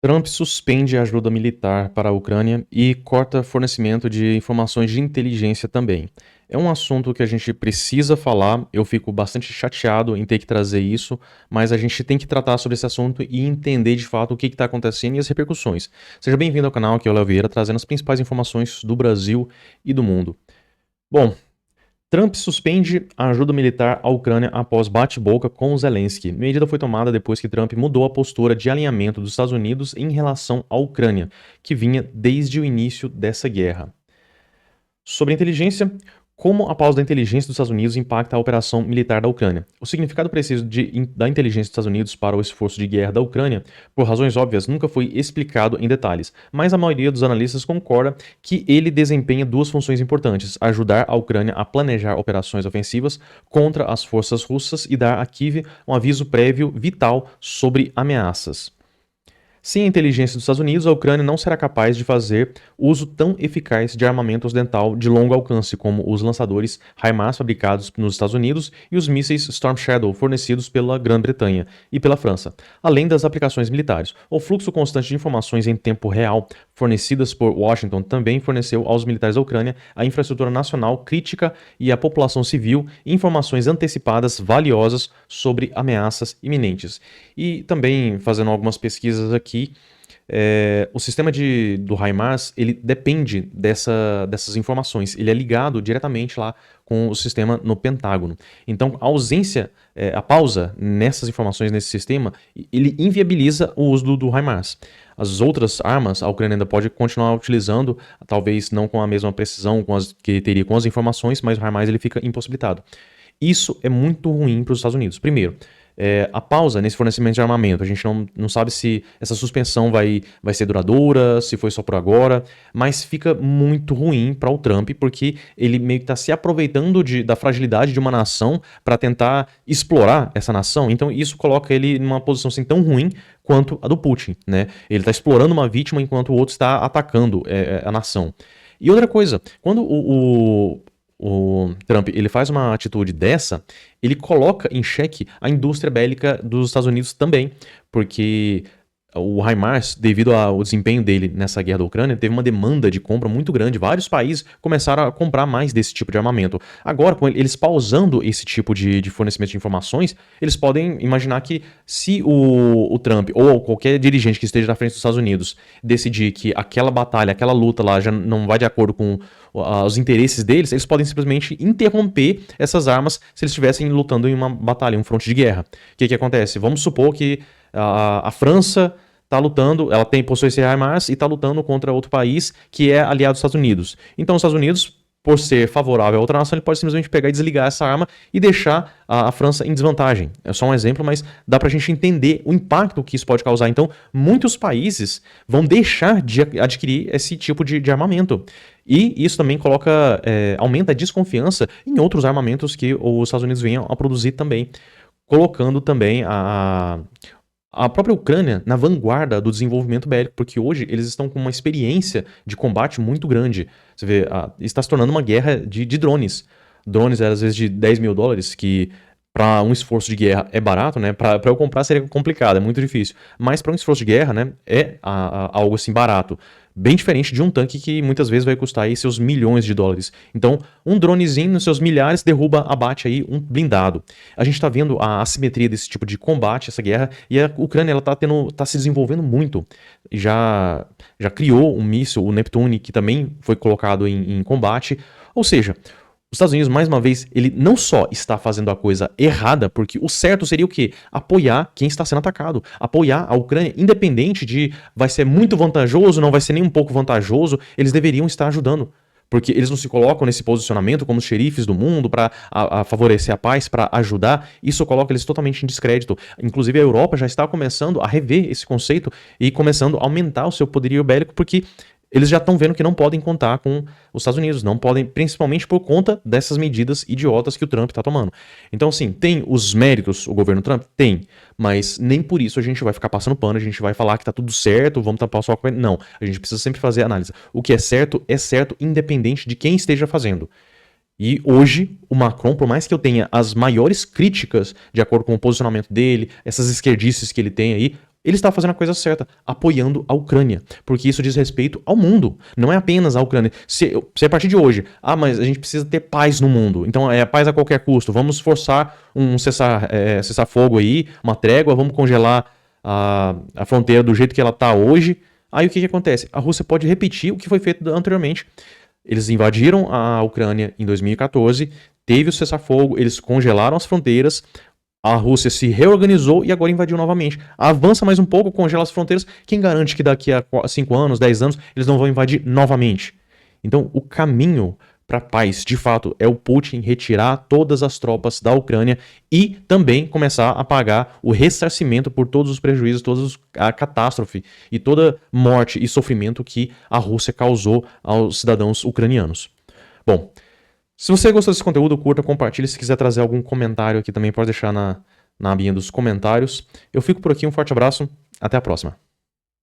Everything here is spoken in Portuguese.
Trump suspende a ajuda militar para a Ucrânia e corta fornecimento de informações de inteligência também. É um assunto que a gente precisa falar, eu fico bastante chateado em ter que trazer isso, mas a gente tem que tratar sobre esse assunto e entender de fato o que está acontecendo e as repercussões. Seja bem-vindo ao canal, aqui é o Léo Vieira, trazendo as principais informações do Brasil e do mundo. Bom, Trump suspende a ajuda militar à Ucrânia após bate-boca com Zelensky. A medida foi tomada depois que Trump mudou a postura de alinhamento dos Estados Unidos em relação à Ucrânia, que vinha desde o início dessa guerra. Sobre a inteligência, como a pausa da inteligência dos Estados Unidos impacta a operação militar da Ucrânia? O significado preciso da inteligência dos Estados Unidos para o esforço de guerra da Ucrânia, por razões óbvias, nunca foi explicado em detalhes, mas a maioria dos analistas concorda que ele desempenha duas funções importantes: ajudar a Ucrânia a planejar operações ofensivas contra as forças russas e dar a Kiev um aviso prévio vital sobre ameaças. Sem a inteligência dos Estados Unidos, a Ucrânia não será capaz de fazer uso tão eficaz de armamento ocidental de longo alcance, como os lançadores HIMARS fabricados nos Estados Unidos e os mísseis Storm Shadow fornecidos pela Grã-Bretanha e pela França, além das aplicações militares. O fluxo constante de informações em tempo real fornecidas por Washington também forneceu aos militares da Ucrânia a infraestrutura nacional crítica e à população civil informações antecipadas valiosas sobre ameaças iminentes. E também, fazendo algumas pesquisas aqui, o sistema do HIMARS, ele depende dessas informações. Ele é ligado diretamente lá com o sistema no Pentágono. Então, a ausência, a pausa nessas informações, nesse sistema, ele inviabiliza o uso do HIMARS. As outras armas, a Ucrânia ainda pode continuar utilizando, talvez não com a mesma precisão que teria com as informações, mas o HIMARS ele fica impossibilitado. Isso é muito ruim para os Estados Unidos. Primeiro, a pausa nesse fornecimento de armamento. A gente não sabe se essa suspensão vai ser duradoura, se foi só por agora, mas fica muito ruim para o Trump, porque ele meio que está se aproveitando da fragilidade de uma nação para tentar explorar essa nação. Então isso coloca ele numa posição assim, tão ruim quanto a do Putin, né? Ele está explorando uma vítima enquanto o outro está atacando a nação. E outra coisa, quando o Trump ele faz uma atitude dessa, ele coloca em xeque a indústria bélica dos Estados Unidos também, porque o HIMARS, devido ao desempenho dele nessa guerra da Ucrânia, teve uma demanda de compra muito grande. Vários países começaram a comprar mais desse tipo de armamento. Agora, com eles pausando esse tipo de fornecimento de informações, eles podem imaginar que se o Trump ou qualquer dirigente que esteja na frente dos Estados Unidos decidir que aquela batalha, aquela luta lá já não vai de acordo com os interesses deles, eles podem simplesmente interromper essas armas se eles estivessem lutando em uma batalha, em um fronte de guerra. O que acontece? Vamos supor que a França está lutando, ela possui esse HIMARS e está lutando contra outro país que é aliado dos Estados Unidos. Então os Estados Unidos, por ser favorável a outra nação, ele pode simplesmente pegar e desligar essa arma e deixar a França em desvantagem. É só um exemplo, mas dá pra gente entender o impacto que isso pode causar. Então, muitos países vão deixar de adquirir esse tipo de armamento. E isso também aumenta a desconfiança em outros armamentos que os Estados Unidos venham a produzir também, colocando também a própria Ucrânia na vanguarda do desenvolvimento bélico, porque hoje eles estão com uma experiência de combate muito grande. Você vê, está se tornando uma guerra de drones. Drones, às vezes, de 10 mil dólares, que para um esforço de guerra é barato, né? Para eu comprar seria complicado, é muito difícil. Mas para um esforço de guerra, né, é algo assim barato. Bem diferente de um tanque que muitas vezes vai custar aí seus milhões de dólares. Então, um dronezinho nos seus milhares abate aí um blindado. A gente está vendo a assimetria desse tipo de combate, essa guerra, e a Ucrânia ela tá se desenvolvendo muito. Já criou um míssil, o Neptune, que também foi colocado em combate. Ou seja, os Estados Unidos, mais uma vez, ele não só está fazendo a coisa errada, porque o certo seria o quê? Apoiar quem está sendo atacado. Apoiar a Ucrânia, independente de vai ser muito vantajoso, não vai ser nem um pouco vantajoso, eles deveriam estar ajudando. Porque eles não se colocam nesse posicionamento como os xerifes do mundo para favorecer a paz, para ajudar. Isso coloca eles totalmente em descrédito. Inclusive a Europa já está começando a rever esse conceito e começando a aumentar o seu poderio bélico, porque eles já estão vendo que não podem contar com os Estados Unidos, não podem, principalmente por conta dessas medidas idiotas que o Trump está tomando. Então, assim, tem os méritos o governo Trump? Tem, mas nem por isso a gente vai ficar passando pano, a gente vai falar que tá tudo certo, vamos tapar o sol com ele. Não, a gente precisa sempre fazer a análise. O que é certo independente de quem esteja fazendo. E hoje, o Macron, por mais que eu tenha as maiores críticas de acordo com o posicionamento dele, essas esquerdices que ele tem aí, ele está fazendo a coisa certa, apoiando a Ucrânia, porque isso diz respeito ao mundo, não é apenas a Ucrânia. Se a partir de hoje, mas a gente precisa ter paz no mundo, então é paz a qualquer custo, vamos forçar um cessar-fogo aí, uma trégua, vamos congelar a fronteira do jeito que ela está hoje, aí o que acontece? A Rússia pode repetir o que foi feito anteriormente. Eles invadiram a Ucrânia em 2014, teve o cessar-fogo, eles congelaram as fronteiras, a Rússia se reorganizou e agora invadiu novamente. Avança mais um pouco, congela as fronteiras. Quem garante que daqui a 5 anos, 10 anos, eles não vão invadir novamente? Então, o caminho para a paz, de fato, é o Putin retirar todas as tropas da Ucrânia e também começar a pagar o ressarcimento por todos os prejuízos, toda a catástrofe e toda morte e sofrimento que a Rússia causou aos cidadãos ucranianos. Bom, se você gostou desse conteúdo, curta, compartilhe. Se quiser trazer algum comentário aqui também, pode deixar na abinha dos comentários. Eu fico por aqui, um forte abraço, até a próxima.